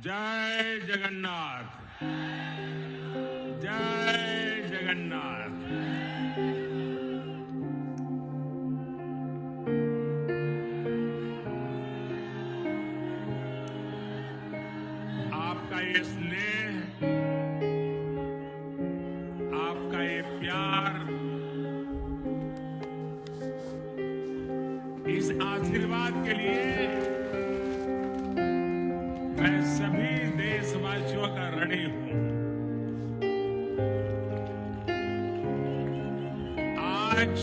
जय जगन्नाथ, जय जगन्नाथ। आपका ये स्नेह, आपका ये प्यार, इस आशीर्वाद के लिए मैं सभी देशवासियों का ऋणी हूं। आज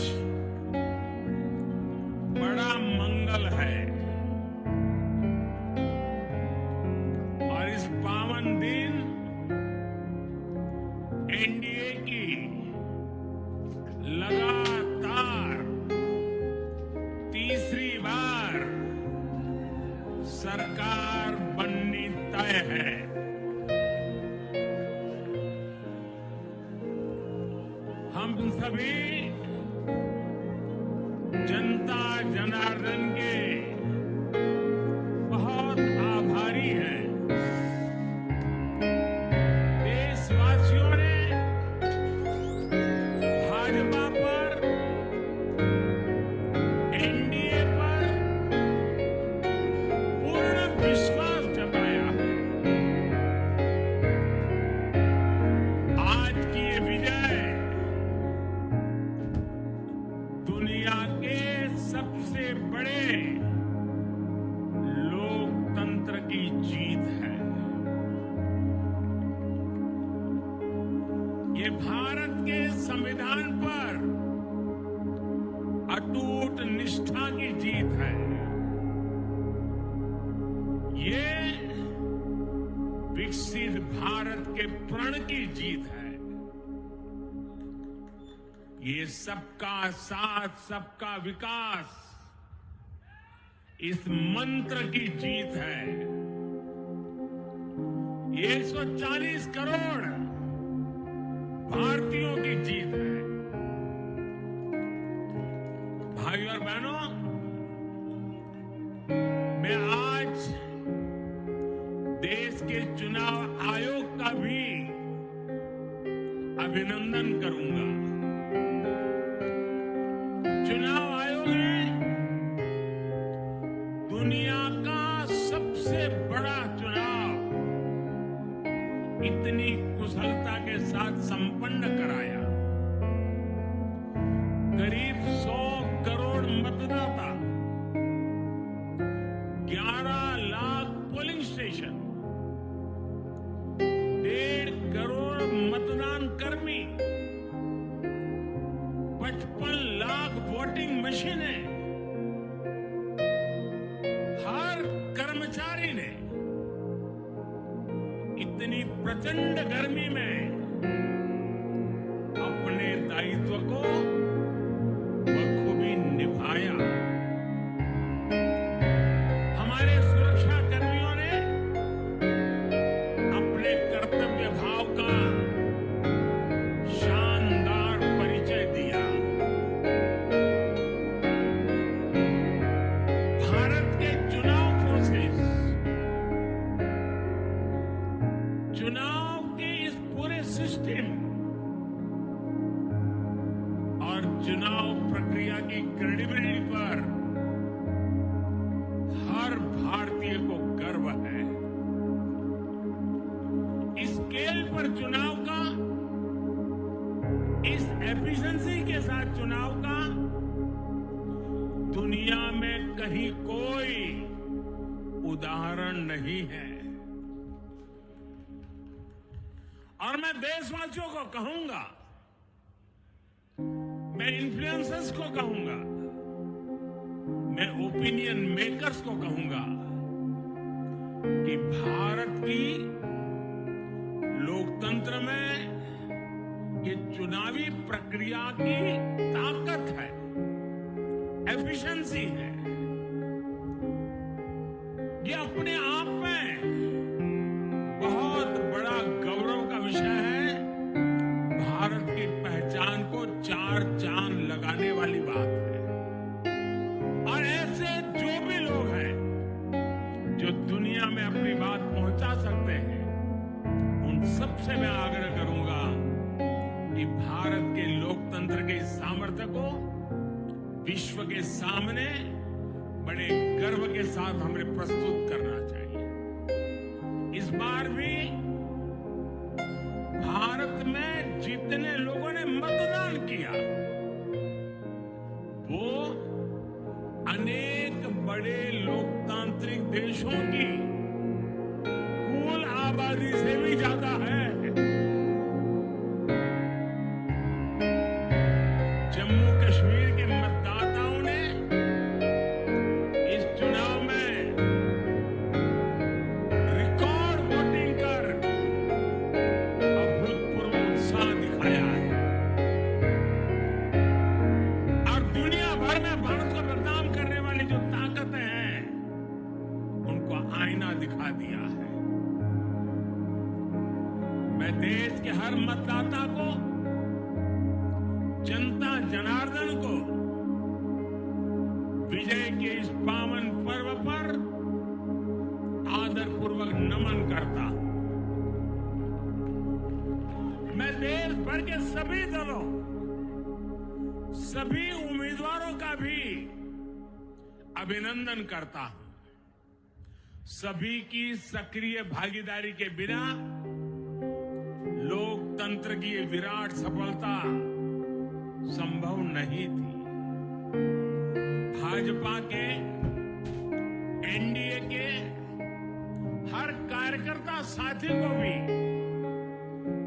बड़ा मंगल है और इस पावन दिन एनडीए की लगातार तीसरी बार सरकार बननी तय है। हम सभी जनता जनार्दन के बहुत आभारी हैं। देशवासियों ने भाजपा पर, एनडीए पर पूर्ण विश्वास जताया है। आज की ये विजय दुनिया के सबसे बड़े लोकतंत्र की जीत है। ये भारत के संविधान पर अटूट निष्ठा की जीत है। ये विकसित भारत के प्रण की जीत है। ये सबका साथ, सबका विकास, इस मंत्र की जीत है। ये 140 करोड़ भारतीयों की जीत है। भाइयों और बहनों, मैं आज देश के चुनाव आयोग का भी अभिनंदन करूंगा। चुनाव आयोग ने दुनिया का सबसे बड़ा चुनाव इतनी कुशलता के साथ संपन्न कराया। करीब 100 करोड़ मतदाता, 11 लाख पोलिंग स्टेशन, 1.5 करोड़ मतदान कर्मी, 55 लाख वोटिंग मशीनें, हर कर्मचारी ने इतनी प्रचंड गर्मी में अपने दायित्व को बखूबी निभाया। हमारे सुरक्षा कर्मियों ने अपने कर्तव्य भाव का शानदार परिचय दिया। भारत के चुनाव प्रोसेस, चुनाव के इस पूरे सिस्टम और चुनाव प्रक्रिया की क्रेडिबिलिटी पर हर भारतीय को गर्व है। इस स्केल पर चुनाव का, इस एफिशिएंसी के साथ चुनाव का दुनिया में कहीं कोई उदाहरण नहीं है। और मैं देशवासियों को कहूंगा, मैं इन्फ्लुएंसर्स को कहूंगा, मैं ओपिनियन मेकर्स को कहूंगा कि भारत की लोकतंत्र में ये चुनावी प्रक्रिया की ताकत है, एफिशिएंसी है। ये अपने आप में बहुत बड़ा गौरव का विषय है। भारत की पहचान को 4 चांद लगाने वाली बात है। और ऐसे जो भी लोग हैं जो दुनिया में अपनी बात पहुंचा सकते को विश्व के सामने बड़े गर्व के साथ हमें प्रस्तुत करना चाहिए। इस बार भी भारत में जितने लोगों ने मतदान किया वो अनेक बड़े लोकतांत्रिक देशों की कुल आबादी से भी ज्यादा है। जम्मू कश्मीर के मतदाताओं ने इस चुनाव में रिकॉर्ड वोटिंग कर अभूतपूर्व उत्साह दिखाया है और दुनिया भर में भारत को बदनाम करने वाली जो ताकतें हैं उनको आईना दिखा दिया है। मैं देश के हर मतदाता को, जनता जनार्दन को विजय के इस पावन पर्व पर आदरपूर्वक नमन करता हूं। मैं देश भर के सभी दलों, सभी उम्मीदवारों का भी अभिनंदन करता हूं। सभी की सक्रिय भागीदारी के बिना लोकतंत्र की ये विराट सफलता संभव नहीं थी। भाजपा के, एनडीए के हर कार्यकर्ता साथी को भी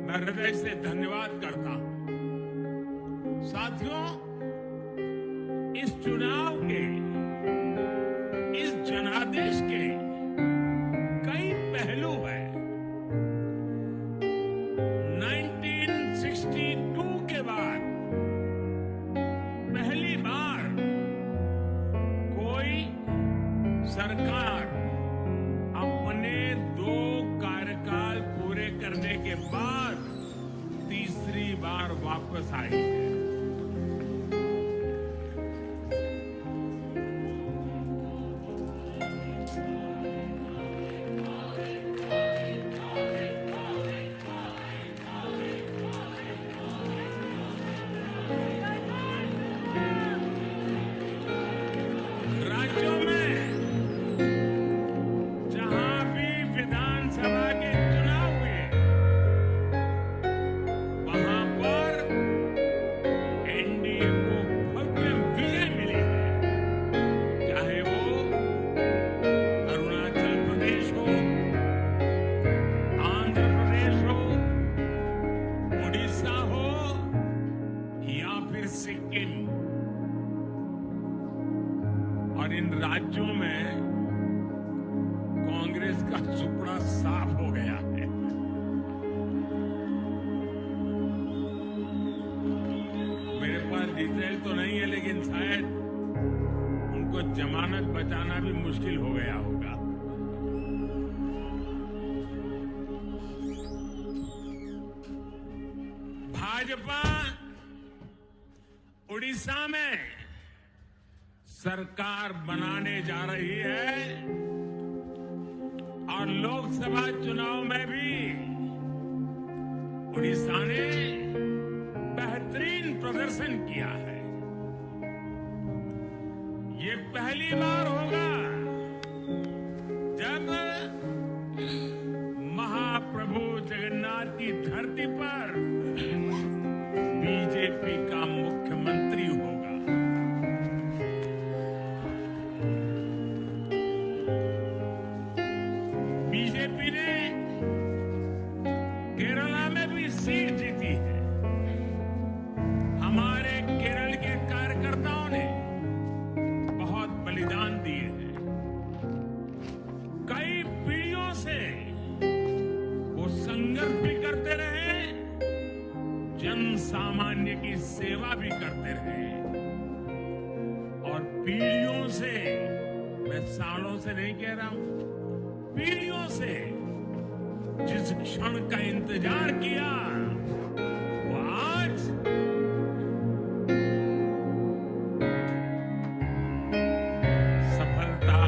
मैं हृदय से धन्यवाद करता हूं। साथियों, इस चुनाव के, इस जनादेश के कई पहलू हैं। 1962 के बाद पहली बार कोई सरकार अपने 2 कार्यकाल पूरे करने के बाद तीसरी बार वापस आई है। और इन राज्यों में कांग्रेस का सुपड़ा साफ हो गया है। मेरे पास डिटेल तो नहीं है, लेकिन शायद उनको जमानत बचाना भी मुश्किल हो गया होगा। भाजपा उड़ीसा में सरकार बनाने जा रही है और लोकसभा चुनाव में भी उड़ीसा ने बेहतरीन प्रदर्शन किया है। ये पहली बार होगा जब महाप्रभु जगन्नाथ की धरती पर बीजेपी का मुख्यमंत्री होगा। बीजेपी ने केरला में भी सीट जीती है। हमारे केरल के कार्यकर्ताओं ने बहुत बलिदान दिए हैं। कई पीढ़ियों से वो संघर्ष भी करते रहे, जन सामान्य की सेवा भी करते रहे और पीढ़ियों से, मैं सालों से नहीं कह रहा हूं, पीढ़ियों से जिस क्षण का इंतजार किया वो आज सफलता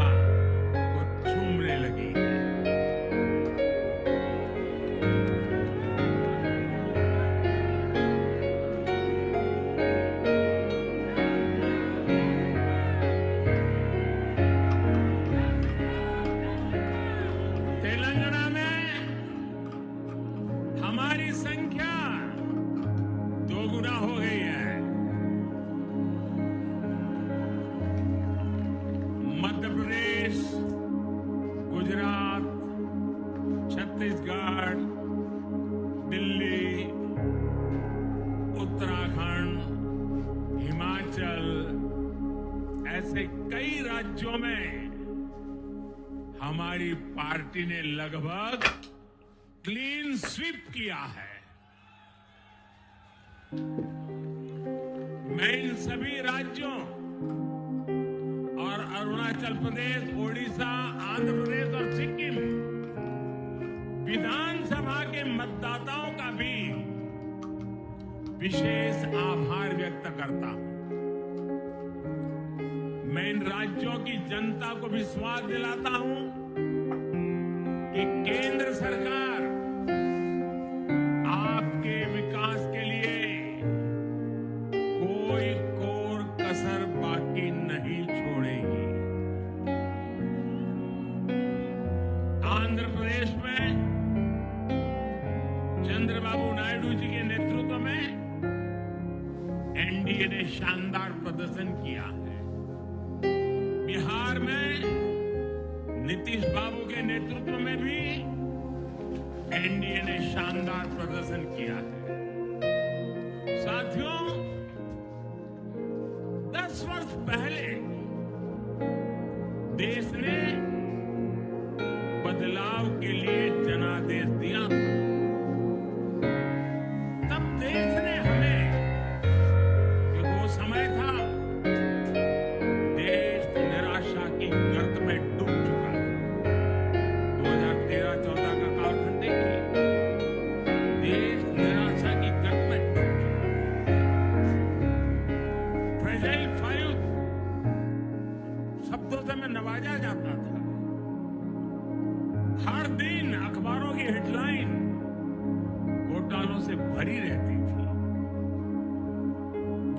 को चूमने लगी है। छत्तीसगढ़, दिल्ली, उत्तराखंड, हिमाचल, ऐसे कई राज्यों में हमारी पार्टी ने लगभग क्लीन स्वीप किया है। मैं इन सभी राज्यों और अरुणाचल प्रदेश, ओडिशा, आंध्र प्रदेश और सिक्किम विधानसभा के मतदाताओं का भी विशेष आभार व्यक्त करता हूं। मैं इन राज्यों की जनता को विश्वास दिलाता हूं कि केंद्र सरकार आपके विकास के लिए कोई कोर कसर बाकी नहीं छोड़ेगी। आंध्र प्रदेश में चंद्रबाबू नायडू जी के नेतृत्व में एनडीए ने शानदार प्रदर्शन किया है। बिहार में नीतीश बाबू के नेतृत्व में भी एनडीए ने शानदार प्रदर्शन किया है। साथियों, 10 वर्ष पहले देश ने बदलाव के लिए जनादेश दिया था। तब देश ने हमें, कि वो समय था देश निराशा की गर्त में डूब चुका था। 2013-14 का कालखंड देखिए, देश निराशा की गर्त में डूब चुका। फ्रेजाइल 5 शब्दों से मैं नवाजा जाता था। हर दिन अखबारों की हेडलाइन घोटालों से भरी रहती थी।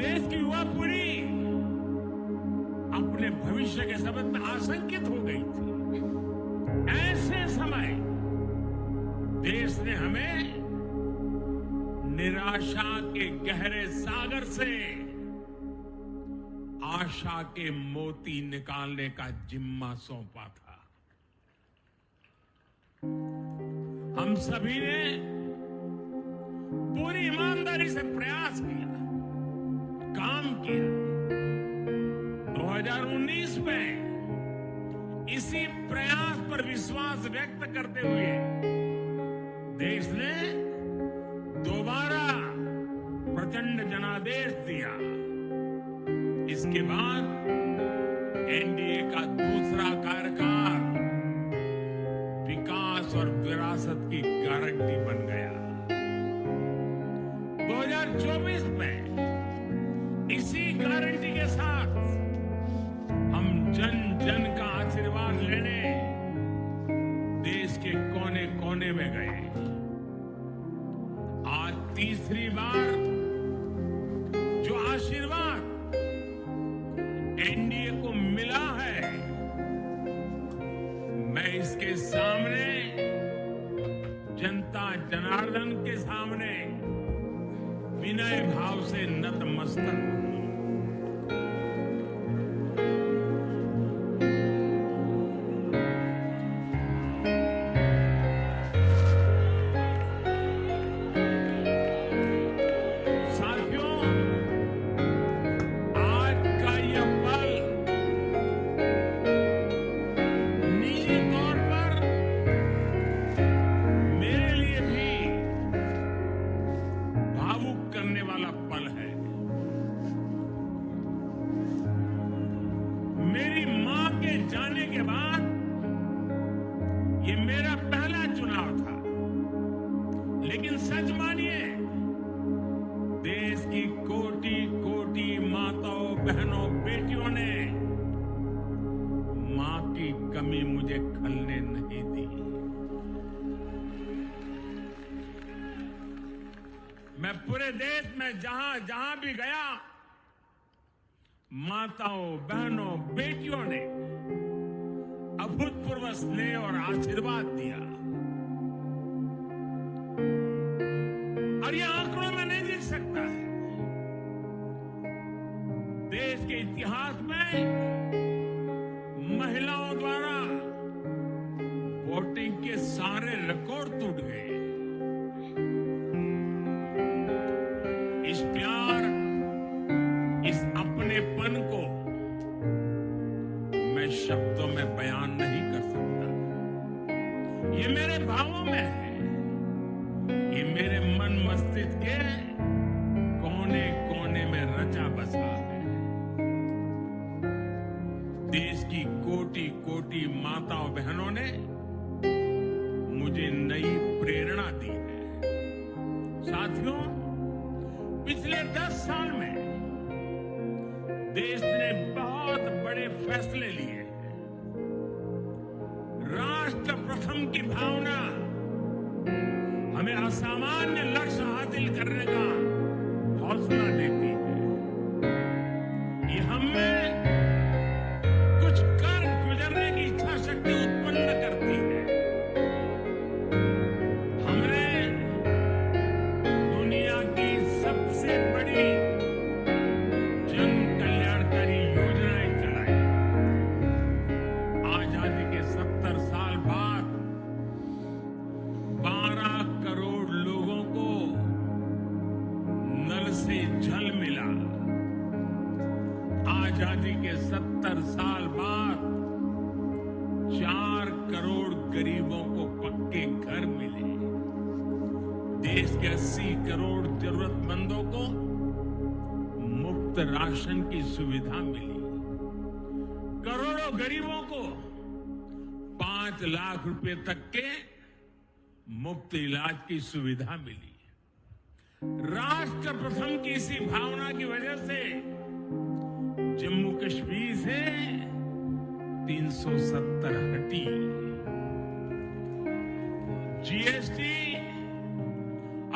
देश की युवा पीढ़ी अपने भविष्य के संबंध में आशंकित हो गई थी। ऐसे समय देश ने हमें निराशा के गहरे सागर से आशा के मोती निकालने का जिम्मा सौंपा था। हम सभी ने पूरी ईमानदारी से प्रयास किया, काम किया। 2019 में इसी प्रयास पर विश्वास व्यक्त करते हुए देश ने दोबारा प्रचंड जनादेश दिया। इसके बाद एनडीए का दूसरा कार्यकाल विकास और विरासत की गारंटी बन गया। 2024 में इसी गारंटी के साथ हम जन जन का आशीर्वाद लेने देश के कोने कोने में गए। आज तीसरी बार जो आशीर्वाद एनडीए को मिला है, मैं इसके सामने, जनता जनार्दन के सामने विनय भाव से नतमस्तक हूं। साथियों, आज का यह पल निजी तौर पर मेरे लिए भी भावुक करने वाला पल है। मेरी मां के जाने के बाद ये मेरा पहला चुनाव था, लेकिन सच मानिए, देश की कोटि कोटि माताओं, बहनों, बेटियों ने मां की कमी मुझे खलने नहीं दी। मैं पूरे देश में जहां जहां भी गया, माताओं, बहनों, बेटियों ने अभूतपूर्व स्नेह और आशीर्वाद दिया। और ये आंकड़ों में नहीं दिख सकता है। देश के इतिहास में महिलाओं द्वारा वोटिंग के सारे सारे रिकॉर्ड टूट गए। इस प्यार, इस अपनेपन को मैं शब्दों में बयान नहीं कर सकता। ये मेरे भावों में है, ये मेरे मन मस्तिष्क के कोने कोने में रचा बसा है। देश की कोटि कोटि माताओं बहनों ने मुझे नई प्रेरणा दी है। साथियों, पिछले 10 साल में देश ने बहुत बड़े फैसले लिए हैं। राष्ट्र प्रथम की भावना हमें असामान्य लक्ष्य हासिल करने का हौसला देती है। ये हमें कुछ कर गुजरने की इच्छा शक्ति उत्पन्न करती है। हमने दुनिया की सबसे बड़ी जन कल्याणकारी योजनाएं चलाई। आजादी के 70 साल बाद 12 करोड़ लोगों को नल से जल मिला। आजादी के 70 साल बाद 4 करोड़ गरीबों को पक्के घर मिले। देश के 80 करोड़ जरूरतमंदों को मुफ्त राशन की सुविधा मिली। करोड़ों गरीबों को 5 लाख रुपए तक के मुफ्त इलाज की सुविधा मिली। राष्ट्र प्रथम की इसी भावना की वजह से जम्मू कश्मीर से 370 हटी। जीएसटी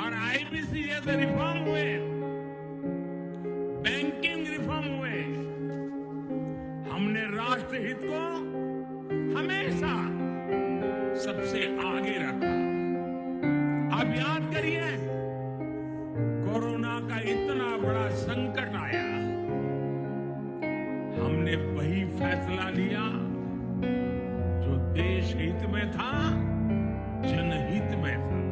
और आईबीसी जैसे रिफॉर्म हुए, बैंकिंग रिफॉर्म हुए। हमने राष्ट्रहित को हमेशा सबसे आगे रखा। आप याद करिए, कोरोना का इतना बड़ा संकट आया, हमने वही फैसला लिया जो देश हित में था, जनहित में था।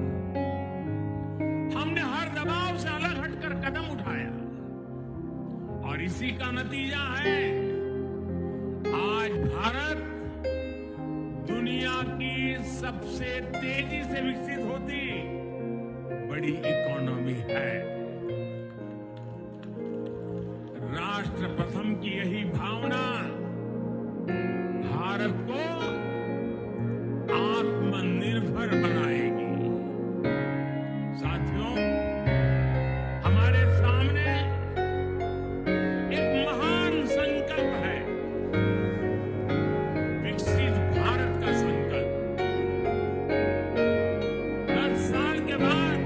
हमने हर दबाव से अलग हटकर कदम उठाया और इसी का नतीजा है आज भारत दुनिया की सबसे तेजी से विकसित होती बड़ी इकोनॉमी है। राष्ट्र प्रथम की यही भावना भारत को आत्मनिर्भर बनाएगी। साथियों, हमारे सामने एक महान संकल्प है, विकसित भारत का संकल्प। 10 साल के बाद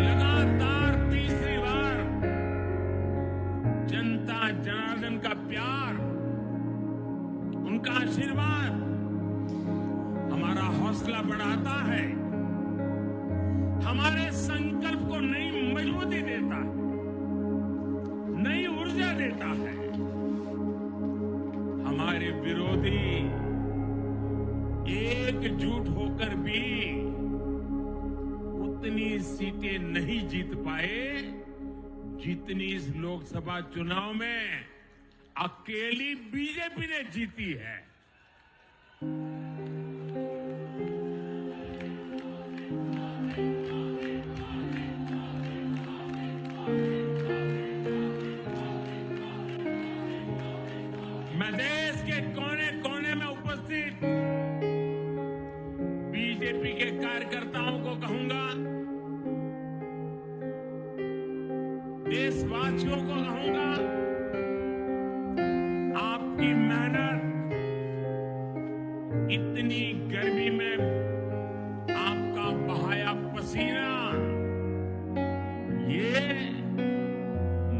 लगातार तीसरी बार जनता जनार्दन का प्यार, उनका आशीर्वाद हमारा हौसला बढ़ाता है, हमारे संकल्प को नई मजबूती देता है, नई ऊर्जा देता है। हमारे विरोधी एकजुट होकर भी उतनी सीटें नहीं जीत पाए जितनी इस लोकसभा चुनाव में अकेली बीजेपी ने जीती है। मैं देश के कोने कोने में उपस्थित बीजेपी के कार्यकर्ताओं को कहूंगा, देशवासियों को कहूंगा, आपकी मेहनत, इतनी गर्मी में आपका बहाया पसीना, ये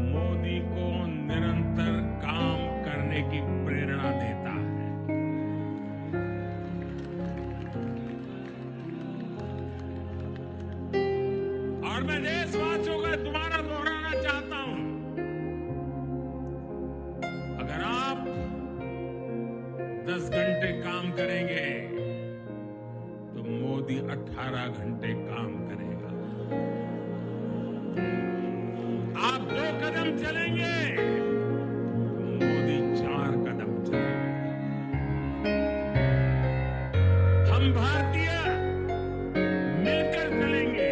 मोदी को निरंतर काम करने की प्रेरणा देता है। और मैं देशवासियों को दोबारा दोहराना चाहता हूं, अगर आप 10 घंटे काम करेंगे, मोदी 18 घंटे काम करेगा। आप 2 कदम चलेंगे, मोदी 4 कदम चलेंगे। हम भारतीय मिलकर चलेंगे,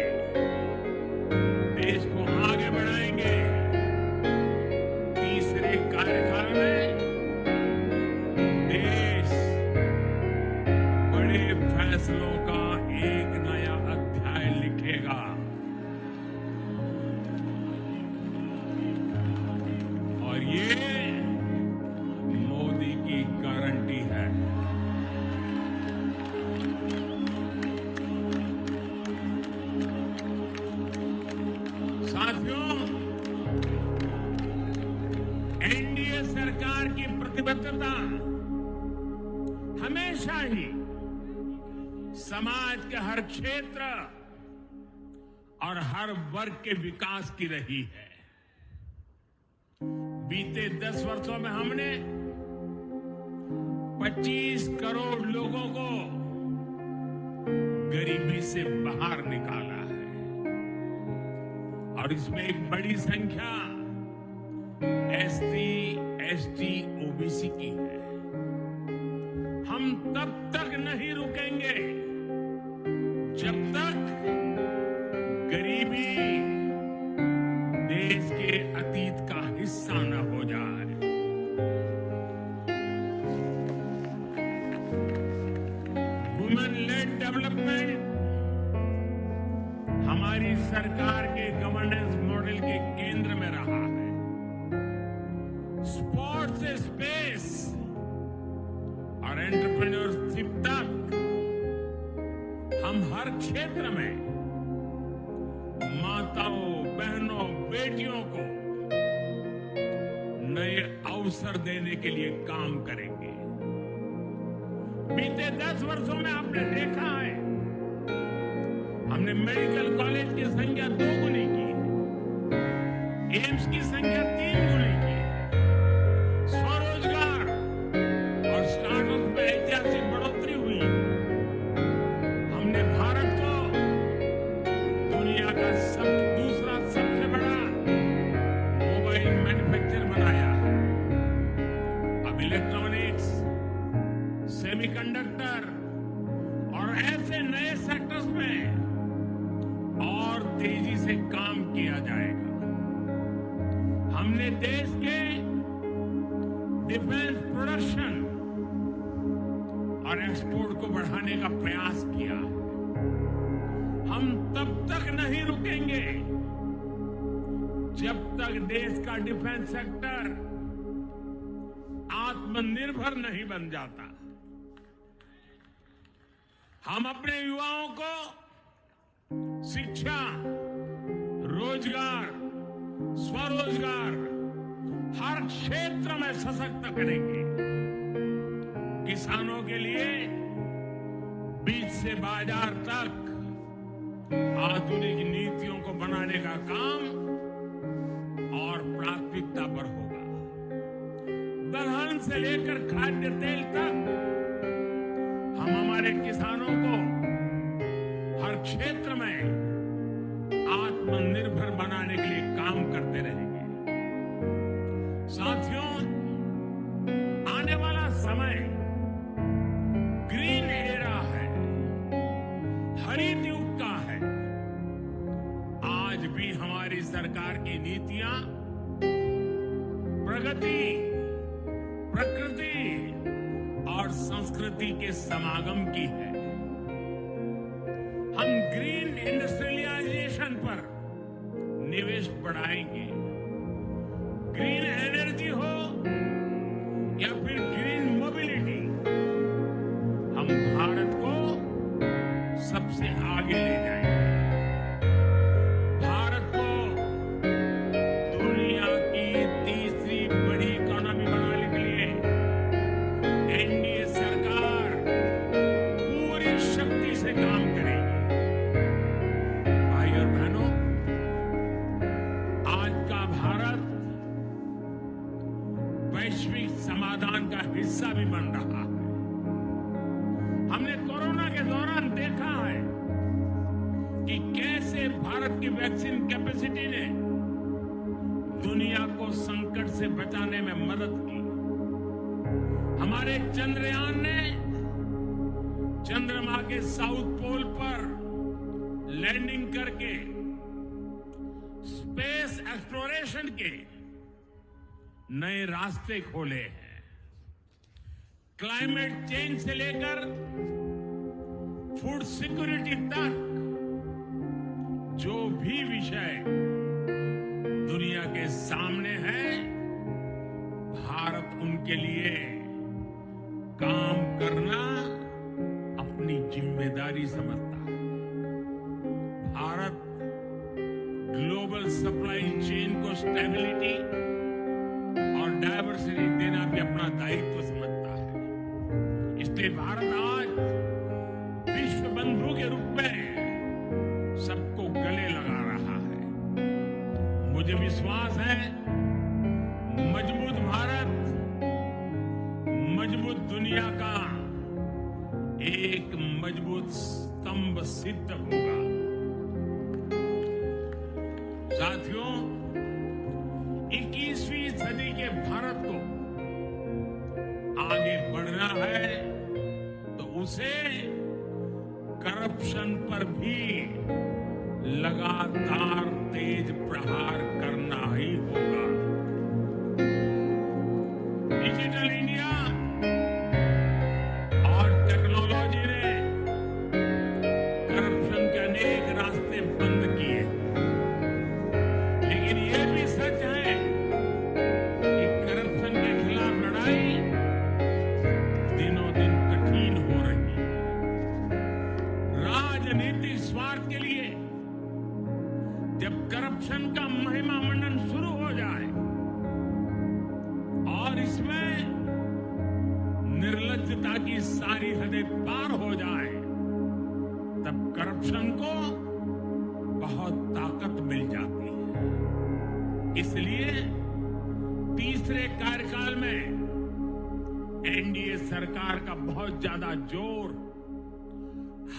देश को आगे बढ़ाएंगे। तीसरे कार्यकाल में देश बड़े फैसलों का एक नया अध्याय लिखेगा। और ये मोदी की गारंटी है। साथियों, एनडीए सरकार की प्रतिबद्धता हमेशा ही समाज के हर क्षेत्र और हर वर्ग के विकास की रही है। बीते 10 वर्षों में हमने 25 करोड़ लोगों को गरीबी से बाहर निकाला है और इसमें एक बड़ी संख्या एससी, एसटी, ओबीसी की है। हम तब तक नहीं रुकेंगे जब तक गरीबी देश के अतीत का हिस्सा न हो जाए। वुमेन लेड डेवलपमेंट हमारी सरकार के गवर्नेंस मॉडल के केंद्र में रहा है। स्पोर्ट्स से स्पेस और एंटरप्रेन्योरशिप तक हम हर क्षेत्र में माताओं, बहनों, बेटियों को नए अवसर देने के लिए काम करेंगे। बीते 10 वर्षों में आपने देखा है, हमने मेडिकल कॉलेज की संख्या 2 गुनी की, एम्स की संख्या 3 गुनी की, स्वरोजगार और स्टार्टअप में ऐतिहासिक बढ़ोतरी हुई। हमने भारत को दुनिया का दूसरा सबसे बड़ा मोबाइल मैन्युफैक्चर बनाया है। अब इलेक्ट्रॉनिक्स, सेमीकंडक्टर और ऐसे नए सेक्टर्स में और तेजी से काम किया जाएगा। हमने देश के डिफेंस प्रोडक्शन और एक्सपोर्ट को बढ़ाने का प्रयास किया। हम तब तक नहीं रुकेंगे जब तक देश का डिफेंस सेक्टर आत्मनिर्भर नहीं बन जाता। हम अपने युवाओं को शिक्षा, रोजगार, स्वरोजगार हर क्षेत्र में सशक्त करेंगे। किसानों के लिए बीज से बाजार तक आधुनिक नीतियों को बनाने का काम और प्राथमिकता पर होगा। दलहन से लेकर खाद्य तेल तक हम हमारे किसानों को हर क्षेत्र में आत्मनिर्भर बनाने के लिए काम करते रहेंगे। साथियों, आने वाला समय ग्रीन एरा है, हरित युग का है। आज भी हमारी सरकार की नीतियां प्रगति, प्रकृति और संस्कृति के समागम की है। हम ग्रीन इंडस्ट्रियलाइजेशन पर निवेश बढ़ाएंगे। ग्रीन एनर्जी हो या फिर ग्रीन मोबिलिटी, हम भारत को सबसे आगे ले जाएंगे। भारत को दुनिया की तीसरी बड़ी इकोनॉमी बनाने के लिए एनडीए सरकार पूरी शक्ति से काम करेगी। भाई और बहनों, आज का भारत वैश्विक समाधान का हिस्सा भी बन रहा है। हमने कोरोना के दौरान देखा है भारत की वैक्सीन कैपेसिटी ने दुनिया को संकट से बचाने में मदद की। हमारे चंद्रयान ने चंद्रमा के साउथ पोल पर लैंडिंग करके स्पेस एक्सप्लोरेशन के नए रास्ते खोले हैं। क्लाइमेट चेंज से लेकर फूड सिक्योरिटी तक जो भी विषय दुनिया के सामने है, भारत उनके लिए काम करना अपनी जिम्मेदारी समझता है। भारत ग्लोबल सप्लाई चेन को स्टेबिलिटी और डायवर्सिटी देना भी अपना दायित्व समझता है। इसलिए भारत आज विश्व बंधु के रूप में सबको गले लगा रहा है। मुझे विश्वास है मजबूत भारत मजबूत दुनिया का एक मजबूत स्तंभ सिद्ध होगा। साथियों, 21वीं सदी के भारत को आगे बढ़ना है तो उसे करप्शन पर भी लगातार तेज प्रहार करना ही होगा। डिजिटल इंडिया और टेक्नोलॉजी ने करप्शन के अनेक रास्ते बंद किए, लेकिन यह भी सच है कि करप्शन के खिलाफ लड़ाई दिनों दिन कठिन हो रही है। राजनीतिक स्वार्थ के लिए जब करप्शन का महिमा मंडन शुरू हो जाए और इसमें निर्लज्जता की सारी हदें पार हो जाए, तब करप्शन को बहुत ताकत मिल जाती है। इसलिए तीसरे कार्यकाल में एनडीए सरकार का बहुत ज्यादा जोर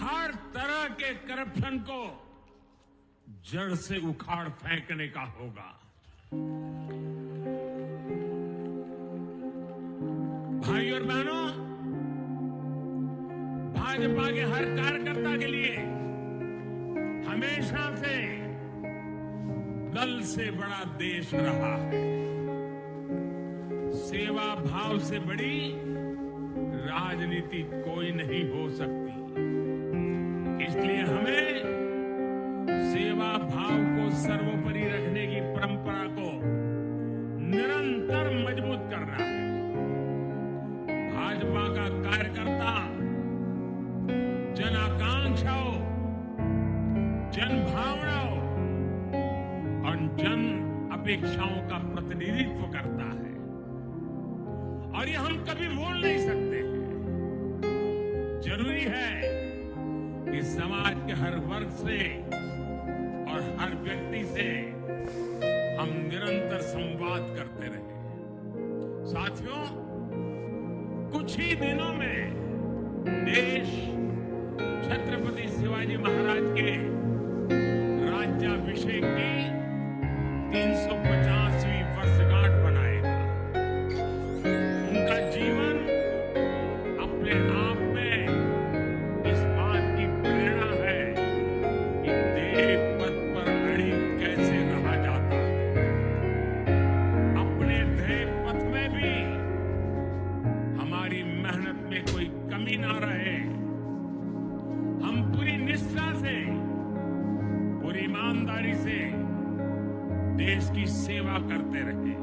हर तरह के करप्शन को जड़ से उखाड़ फेंकने का होगा। भाई और बहनों, भाजपा के हर कार्यकर्ता के लिए हमेशा से दल से बड़ा देश रहा है। सेवा भाव से बड़ी राजनीति कोई नहीं हो सकती। इसलिए हमें सेवा भाव को सर्वोपरि रखने की परंपरा को निरंतर मजबूत करना है। भाजपा का कार्यकर्ता जन आकांक्षाओं, जन भावनाओं और जन अपेक्षाओं का प्रतिनिधित्व करता है, और ये हम कभी भूल नहीं सकते हैं। जरूरी है कि समाज के हर वर्ग से और हर व्यक्ति से हम निरंतर संवाद करते रहे। साथियों, कुछ ही दिनों में देश छत्रपति शिवाजी महाराज के राज्याभिषेक की 350वीं वर्षगांठ मनाएगा। उनका जीवन अपने आप में इस बात की प्रेरणा है कि देव पथ पर अड़िग कैसे रहा जाता है। अपने ध्येय पथ में भी हमारी मेहनत में कोई कमी ना रहे। हम पूरी निष्ठा से, पूरी ईमानदारी से देश की सेवा करते रहे।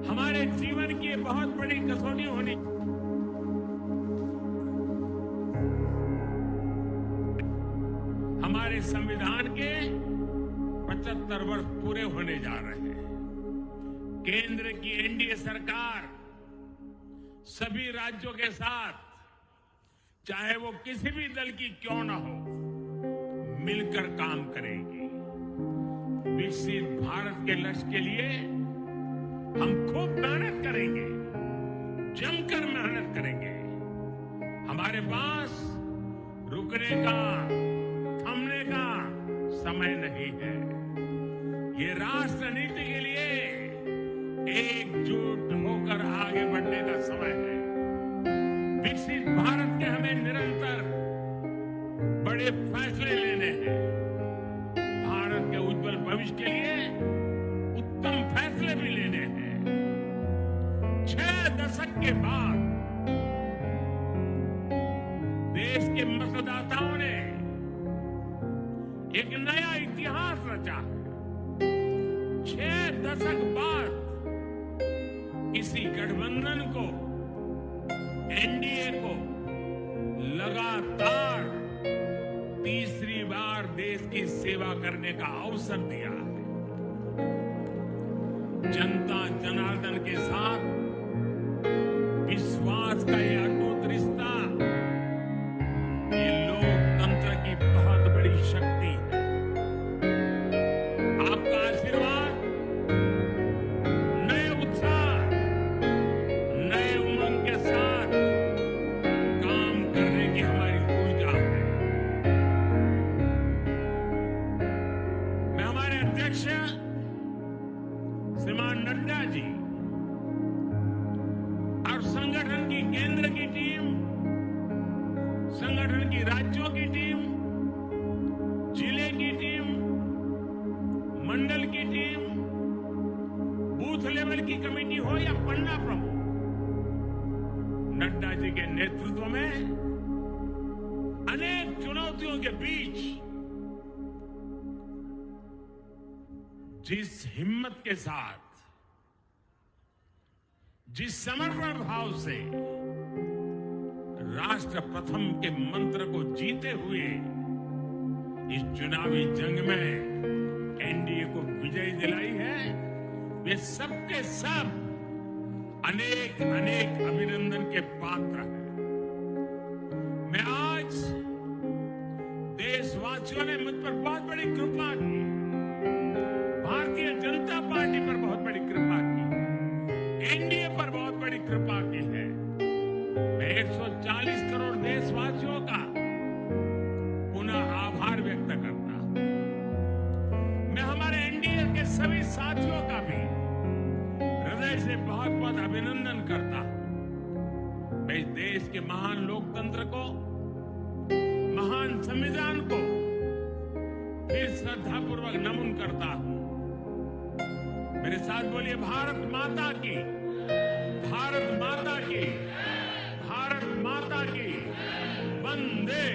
हमारे जीवन की बहुत बड़ी कसौटी होनी। हमारे संविधान के 75 वर्ष पूरे होने जा रहे हैं। केंद्र की एनडीए सरकार सभी राज्यों के साथ, चाहे वो किसी भी दल की क्यों न हो, मिलकर काम करेगी। विकसित भारत के लक्ष्य के लिए हम खूब मेहनत करेंगे, जमकर मेहनत करेंगे। हमारे पास रुकने का, थमने का समय नहीं है। ये राष्ट्र नीति के लिए एकजुट होकर आगे बढ़ने का समय है। विकसित भारत के हमें निरंतर बड़े फैसले लेने हैं। भारत के उज्जवल भविष्य के लिए उत्तम फैसले भी लेने हैं। 6 दशक के बाद देश के मतदाताओं ने एक नया इतिहास रचा है। 6 दशक बाद किसी गठबंधन को, एनडीए को लगातार तीसरी बार देश की सेवा करने का अवसर दिया है। जनता जनार्दन के साथ विश्वास का यह अटूट रिश्ता, ये लोकतंत्र की बहुत बड़ी शक्ति है। आपका आशीर्वाद नए उत्साह, नए उमंग के साथ काम करने की हमारी ऊर्जा है। मैं हमारे अध्यक्ष श्रीमान नड्डा जी और संगठन की केंद्र की टीम, संगठन की राज्यों की टीम, जिले की टीम, मंडल की टीम, बूथ लेवल की कमेटी हो या पन्ना प्रमुख, नड्डा जी के नेतृत्व में अनेक चुनौतियों के बीच जिस हिम्मत के साथ, जिस समर्पण भाव से राष्ट्र प्रथम के मंत्र को जीते हुए इस चुनावी जंग में एनडीए को विजय दिलाई है, वे सबके सब अनेक अनेक अभिनंदन के पात्र हैं। मैं आज देशवासियों ने मुझ पर बहुत बड़ी कृपा की, भारतीय जनता पार्टी पर बहुत बड़ी कृपा की, एनडीए पर बहुत बड़ी कृपा की है। मैं 140 करोड़ देशवासियों का पुनः आभार व्यक्त करता हूं। मैं हमारे एनडीए के सभी साथियों का भी हृदय से बहुत बहुत अभिनंदन करता हूं। मैं इस देश के महान लोकतंत्र को, महान संविधान को फिर श्रद्धापूर्वक नमन करता हूं। मेरे साथ बोलिए, भारत माता की, भारत माता की, भारत माता की, वंदे